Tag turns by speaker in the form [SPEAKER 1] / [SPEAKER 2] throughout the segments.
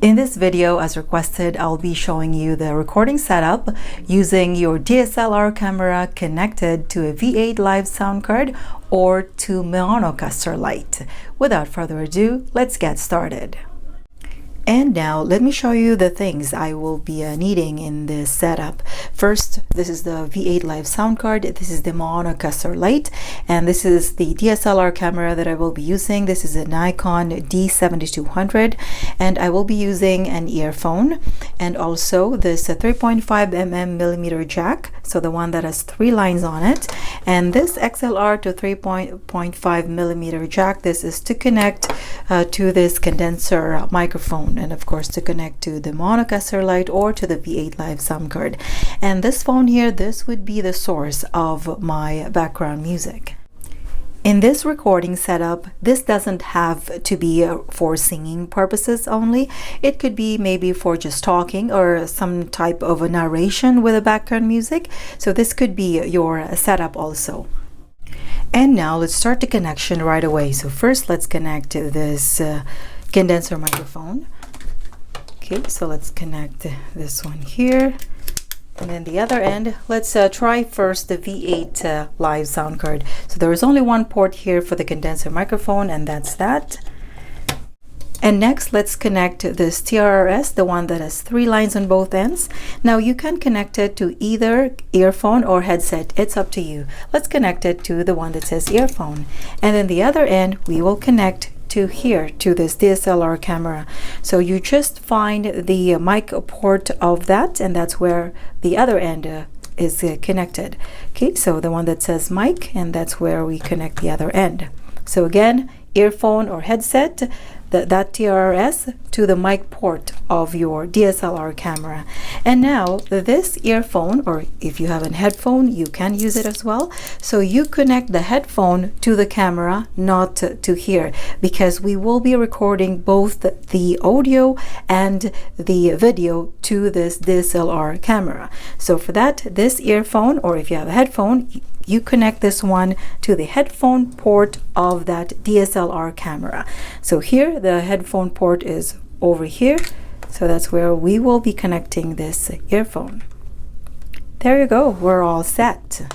[SPEAKER 1] In this video, as requested, I'll be showing you the recording setup using your DSLR camera connected to a V8 live sound card or to Maonocaster Lite. Without further ado, let's get started. And now let me show you the things I will be needing in this setup. First, this is the V8 live sound card. This is the Maonocaster Lite, and this is the DSLR camera that I will be using. This is a Nikon D7200, and I will be using an earphone and also this 3.5 millimeter jack, so the one that has 3 lines on it, and this XLR to 3.5 millimeter jack. This is to connect to this condenser microphone, and of course to connect to the Monocaster Lite or to the V8 live sound card. And this phone here, this would be the source of my background music. In this recording setup, this doesn't have to be for singing purposes only. It could be maybe for just talking or some type of a narration with a background music. So this could be your setup also. And now let's start the connection right away. So first let's connect to this condenser microphone. Okay, so let's connect this one here. And then the other end, let's try first the V8 live sound card. So there is only one port here for the condenser microphone, and that's that. And next, let's connect this TRRS, the one that has 3 lines on both ends. Now you can connect it to either earphone or headset. It's up to you. Let's connect it to the one that says earphone. And then the other end, we will connect to here, to this DSLR camera. So you just find the mic port of that, and that's where the other end is connected. Okay, so the one that says mic, and that's where we connect the other end. So again, earphone or headset, that TRRS to the mic port of your DSLR camera. And now this earphone, or if you have a headphone, you can use it as well. So you connect the headphone to the camera, not to here, because we will be recording both the audio and the video to this DSLR camera. So for that, this earphone, or if you have a headphone, you connect this one to the headphone port of that DSLR camera. So here the headphone port is over here, so that's where we will be connecting this earphone. There you go, we're all set.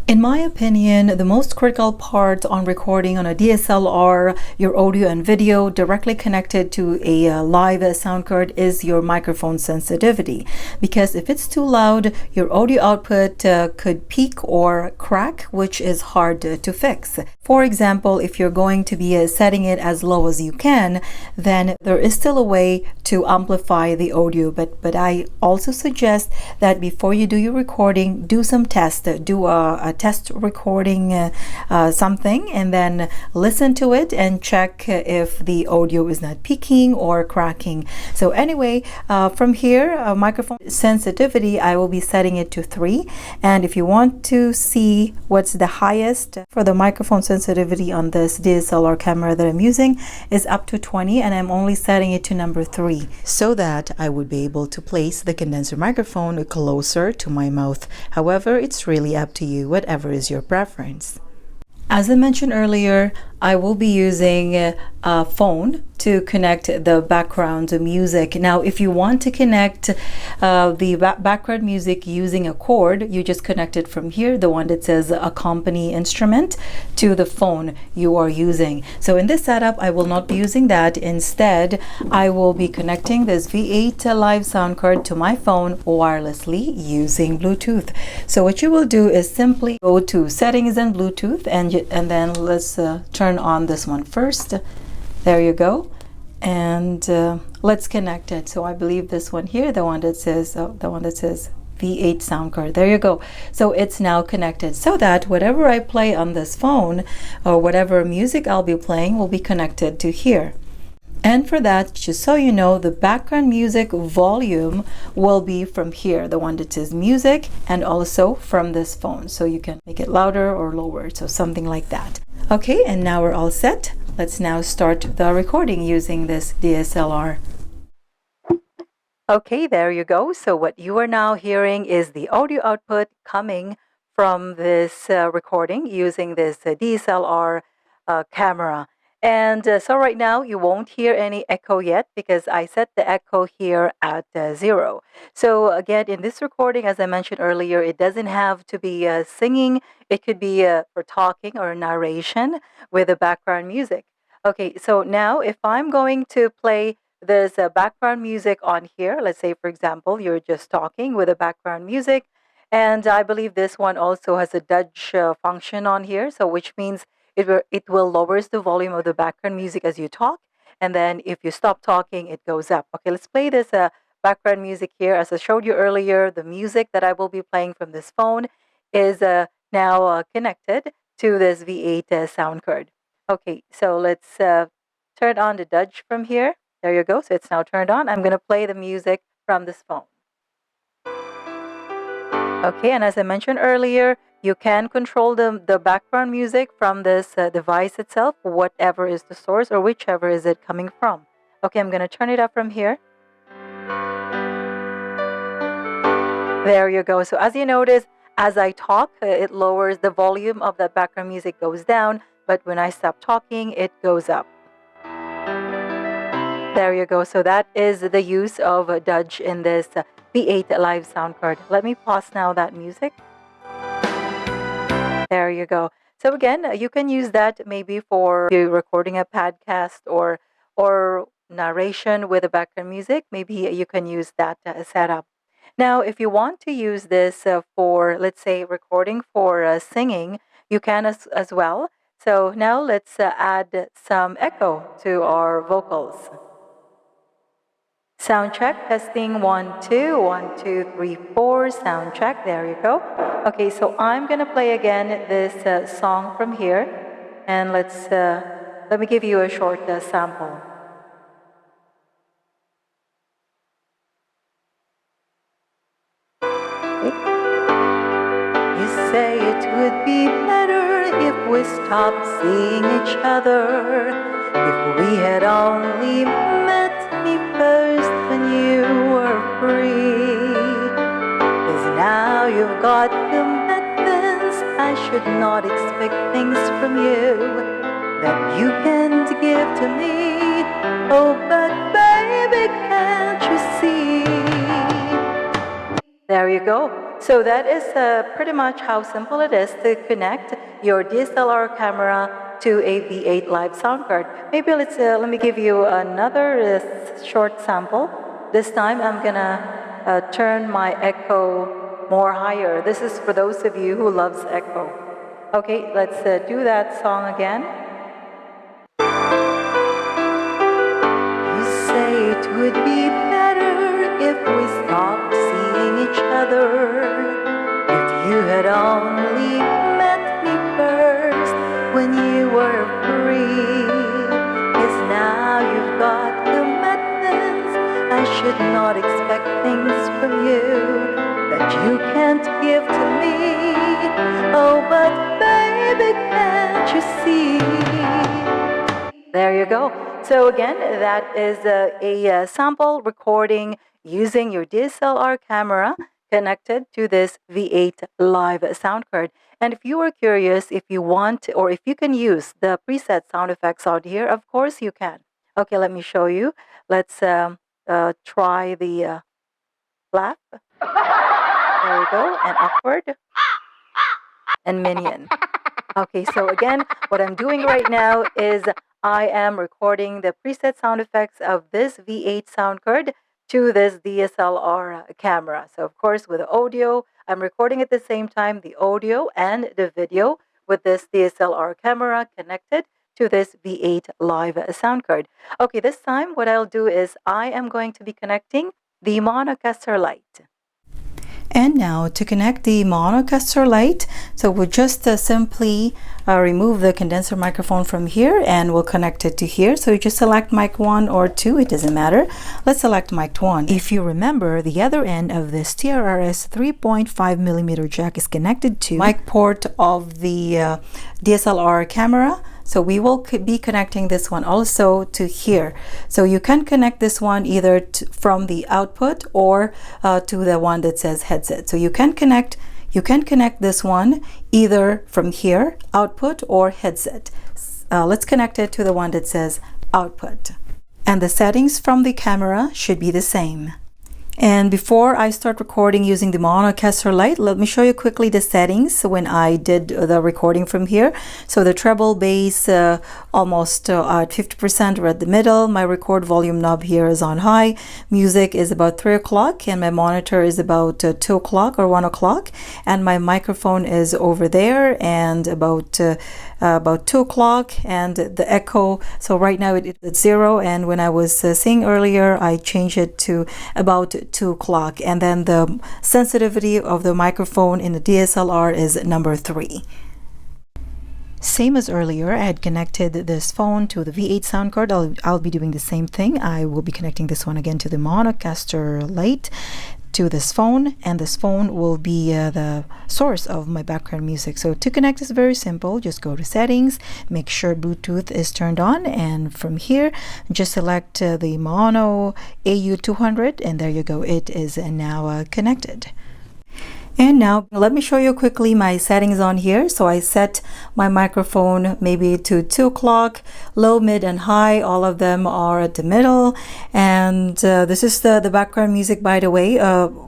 [SPEAKER 1] In my opinion, the most critical part on recording on a DSLR, your audio and video directly connected to a live sound card is your microphone sensitivity. Because if it's too loud, your audio output could peak or crack, which is hard to fix. For example, if you're going to be setting it as low as you can, then there is still a way to amplify the audio. But I also suggest that before you do your recording, do some tests, do a test recording something, and then listen to it and check if the audio is not peaking or cracking. So anyway, from here, microphone sensitivity, I will be setting it to 3. And if you want to see what's the highest for the microphone sensitivity on this DSLR camera that I'm using, is up to 20, and I'm only setting it to number 3 so that I would be able to place the condenser microphone closer to my mouth. However, it's really up to you, whatever is your preference. As I mentioned earlier, I will be using a phone to connect the background music. Now, if you want to connect the background music using a cord, you just connect it from here, the one that says accompany instrument, to the phone you are using. So in this setup, I will not be using that. Instead, I will be connecting this V8 live sound card to my phone wirelessly using Bluetooth. So what you will do is simply go to settings and Bluetooth, and then let's turn on this one first. There you go, and let's connect it. So I believe this one here, the one that says V8 sound card. There you go. So it's now connected, so that whatever I play on this phone or whatever music I'll be playing will be connected to here. And for that, just so you know, the background music volume will be from here, the one that says music, and also from this phone. So you can make it louder or lower, so something like that. Okay, and now we're all set. Let's now start the recording using this DSLR. Okay, there you go. So what you are now hearing is the audio output coming from this recording using this DSLR camera. And so right now you won't hear any echo yet because I set the echo here at 0. So again, in this recording, as I mentioned earlier, it doesn't have to be singing. It could be for talking or narration with the background music. Okay, so now if I'm going to play there's a background music on here. Let's say, for example, you're just talking with a background music. And I believe this one also has a Dutch function on here. So which means it will lowers the volume of the background music as you talk. And then if you stop talking, it goes up. Okay, let's play this background music here. As I showed you earlier, the music that I will be playing from this phone is now connected to this V8 sound card. Okay, so let's turn on the Dutch from here. There you go. So it's now turned on. I'm going to play the music from this phone. Okay, and as I mentioned earlier, you can control the background music from this device itself, whatever is the source or whichever is it coming from. Okay, I'm going to turn it up from here. There you go. So as you notice, as I talk, it lowers the volume of the background music goes down, but when I stop talking, it goes up. There you go. So that is the use of Dutch in this V8 live sound card. Let me pause now that music. There you go. So again, you can use that maybe for you recording a podcast or narration with the background music. Maybe you can use that setup. Now, if you want to use this for, let's say, recording for singing, you can as well. So now let's add some echo to our vocals. Sound check, testing 1, 2, 1, 2, 3, 4, sound check, there you go. Okay, so I'm gonna play again this song from here, and let me give you a short sample. You say it would be better if we stopped seeing each other, if we had only met me first when you were free. 'Cause now you've got commitments, I should not expect things from you that you can't give to me. Oh, but baby, can't you see? There you go. So that is pretty much how simple it is to connect your DSLR camera to a V8 live sound card. Maybe let me give you another short sample. This time I'm gonna turn my echo more higher. This is for those of you who loves echo. Okay, let's do that song again. You say it would be better if we stopped seeing each other, if you had only met me first when you were free. 'Cause now you've got commitments, I should not expect things from you that you can't give to me. Oh, but baby, can't you see? There you go. So again, that is a sample recording using your DSLR camera connected to this V8 live sound card. And if you are curious if you want or if you can use the preset sound effects out here, of course you can. Okay, let me show you. Let's try the laugh. There we go. And awkward. And minion. Okay, so again, what I'm doing right now is I am recording the preset sound effects of this V8 sound card to this DSLR camera. So of course, with the audio, I'm recording at the same time the audio and the video with this DSLR camera connected to this V8 live sound card. Okay, this time what I'll do is I am going to be connecting the Maonocaster Lite. And now to connect the Maonocaster Lite, so we'll just simply remove the condenser microphone from here and we'll connect it to here. So you just select mic 1 or 2, it doesn't matter. Let's select mic 1. If you remember, the other end of this TRRS 3.5mm jack is connected to mic port of the DSLR camera. So we will be connecting this one also to here. So you can connect this one either from the output or to the one that says headset. So you can connect this one either from here, output or headset. Let's connect it to the one that says output. And the settings from the camera should be the same. And before I start recording using the Maonocaster Lite, let me show you quickly the settings when I did the recording from here. So the treble bass almost at 50% right at the middle. My record volume knob here is on high. Music is about 3 o'clock and my monitor is about 2 o'clock or 1 o'clock. And my microphone is over there and about 2 o'clock, and the echo, so right now it's 0, and when I was saying earlier I changed it to about 2 o'clock, and then the sensitivity of the microphone in the DSLR is number 3. Same as earlier, I had connected this phone to the V8 sound card. I'll be doing the same thing. I will be connecting this one again to the Maonocaster Lite, to this phone, and this phone will be the source of my background music. So to connect is very simple. Just go to settings, make sure Bluetooth is turned on, and from here just select the Maono AU200, and there you go, it is now connected. And now let me show you quickly my settings on here. So I set my microphone maybe to 2 o'clock, low, mid, and high. All of them are at the middle. And this is the background music, by the way.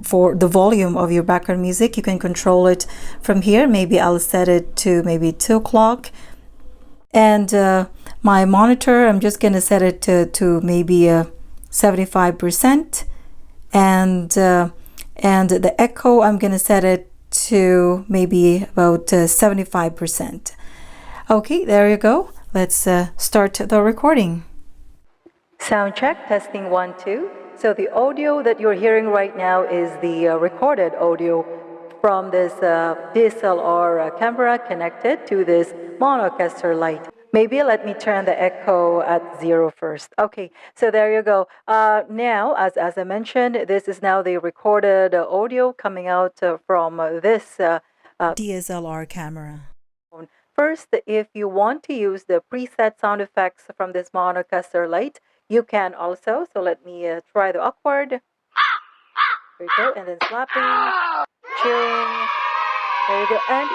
[SPEAKER 1] For the volume of your background music, you can control it from here. Maybe I'll set it to maybe 2 o'clock. And my monitor, I'm just going to set it to maybe 75%. And the echo, I'm going to set it to maybe about 75%. Okay, there you go. Let's start the recording. Sound check, testing 1, 2. So the audio that you're hearing right now is the recorded audio from this DSLR camera connected to this Monocaster Lite. Maybe let me turn the echo at 0 first. Okay, so there you go. Now, as I mentioned, this is now the recorded audio coming out from this DSLR camera. First, if you want to use the preset sound effects from this Monocaster Lite, you can also. So let me try the awkward. There you go, and then slapping, cheering. There you go. And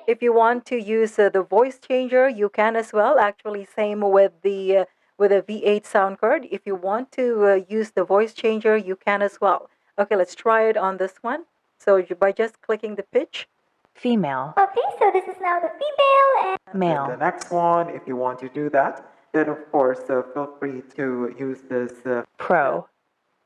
[SPEAKER 1] if you want to use the voice changer, you can as well. Actually, same with the V8 sound card. If you want to use the voice changer, you can as well. Okay, let's try it on this one. So by just clicking the pitch.
[SPEAKER 2] Female.
[SPEAKER 3] Okay, so this is now the female and
[SPEAKER 2] Male.
[SPEAKER 4] And the next one, if you want to do that, then of course feel free to use this
[SPEAKER 2] Pro.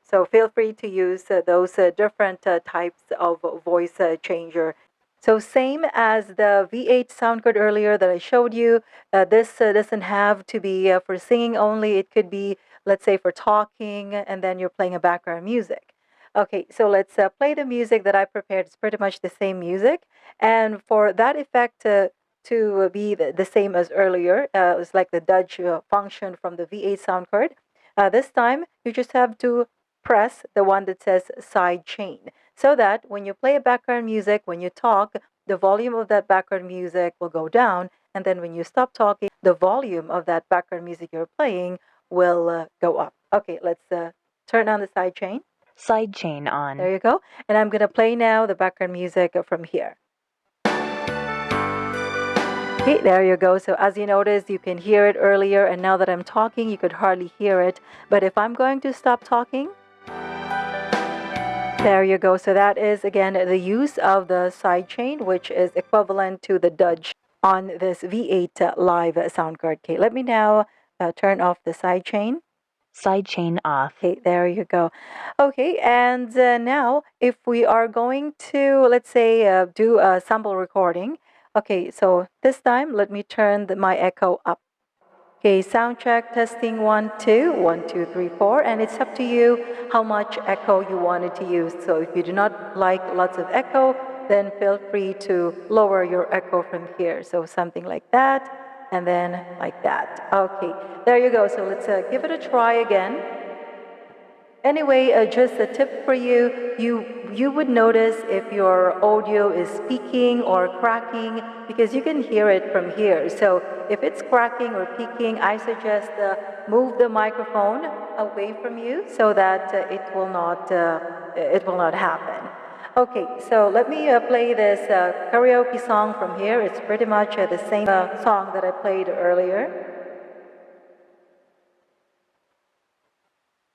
[SPEAKER 1] So feel free to use those different types of voice changer. So same as the V8 sound card earlier that I showed you, this doesn't have to be for singing only. It could be, let's say, for talking, and then you're playing a background music. Okay, so let's play the music that I prepared. It's pretty much the same music. And for that effect to be the same as earlier, it's like the Dodge function from the V8 sound card. This time, you just have to press the one that says side chain, so that when you play a background music, when you talk, the volume of that background music will go down, and then when you stop talking, the volume of that background music you're playing will go up. Okay, let's turn on the side chain.
[SPEAKER 2] Side chain on.
[SPEAKER 1] There you go. And I'm going to play now the background music from here. Okay, there you go. So as you noticed, you can hear it earlier, and now that I'm talking, you could hardly hear it. But if I'm going to stop talking, there you go. So that is, again, the use of the sidechain, which is equivalent to the Dodge on this V8 live sound card. Okay, let me now turn off the sidechain.
[SPEAKER 2] Sidechain off.
[SPEAKER 1] Okay, there you go. Okay, and now if we are going to, let's say, do a sample recording. Okay, so this time, let me turn my echo up. Okay, sound check, testing 1, 2, 1, 2, 3, 4, and it's up to you how much echo you wanted to use. So if you do not like lots of echo, then feel free to lower your echo from here. So something like that, and then like that. Okay, there you go. So let's give it a try again. Anyway, just a tip for you, you would notice if your audio is peaking or cracking because you can hear it from here. So if it's cracking or peaking, I suggest move the microphone away from you so that it will not happen. Okay, so let me play this karaoke song from here. It's pretty much the same song that I played earlier.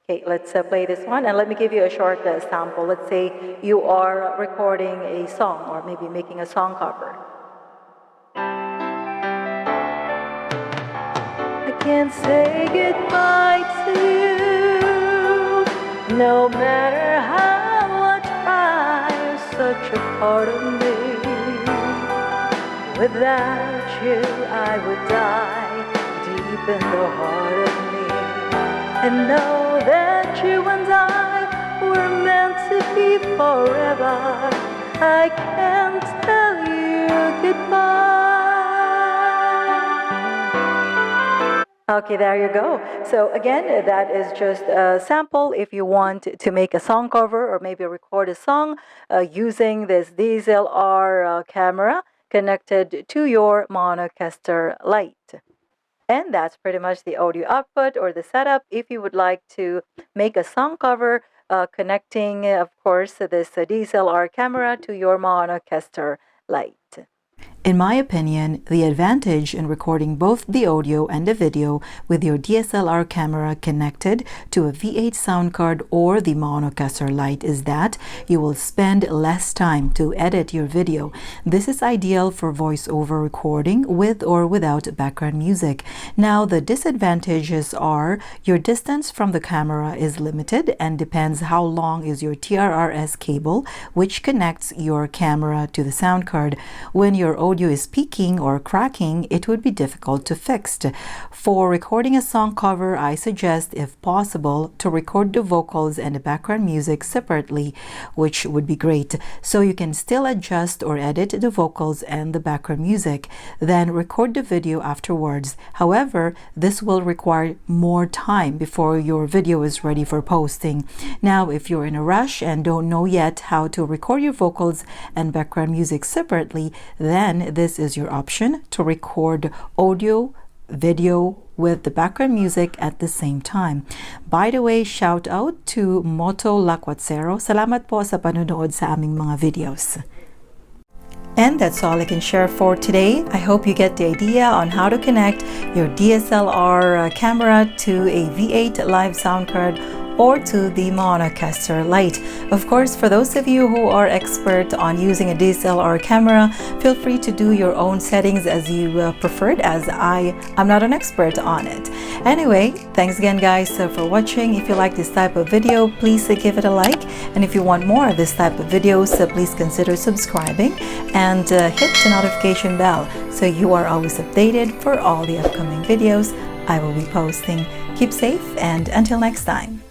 [SPEAKER 1] Okay, let's play this one, and let me give you a short sample. Let's say you are recording a song or maybe making a song cover. I can't say goodbye to you, no matter how I try, you're such a part of me. Without you, I would die deep in the heart of me. And know that you and I were meant to be forever. I can't tell you goodbye. Okay, there you go. So again, that is just a sample if you want to make a song cover or maybe record a song using this DSLR camera connected to your Monocaster Lite. And that's pretty much the audio output or the setup if you would like to make a song cover connecting, of course, this DSLR camera to your Maonocaster Lite. In my opinion, the advantage in recording both the audio and the video with your DSLR camera connected to a V8 sound card or the Maonocaster Lite is that you will spend less time to edit your video. This is ideal for voiceover recording with or without background music. Now, the disadvantages are your distance from the camera is limited and depends how long is your TRRS cable, which connects your camera to the sound card. When your audio is peaking or cracking, it would be difficult to fix. For recording a song cover, I suggest, if possible, to record the vocals and the background music separately, which would be great. So you can still adjust or edit the vocals and the background music, then record the video afterwards. However, this will require more time before your video is ready for posting. Now, if you're in a rush and don't know yet how to record your vocals and background music separately, then this is your option to record audio, video with the background music at the same time. By the way, shout out to Moto Lakwatero. Salamat po sa panonood sa aming mga videos. And that's all I can share for today. I hope you get the idea on how to connect your DSLR camera to a V8 live sound card or to the Monocaster Lite. Of course, for those of you who are expert on using a DSLR camera, feel free to do your own settings as you preferred, as I'm not an expert on it. Anyway, thanks again guys for watching. If you like this type of video, please give it a like. And if you want more of this type of videos, please consider subscribing and hit the notification bell so you are always updated for all the upcoming videos I will be posting. Keep safe and until next time.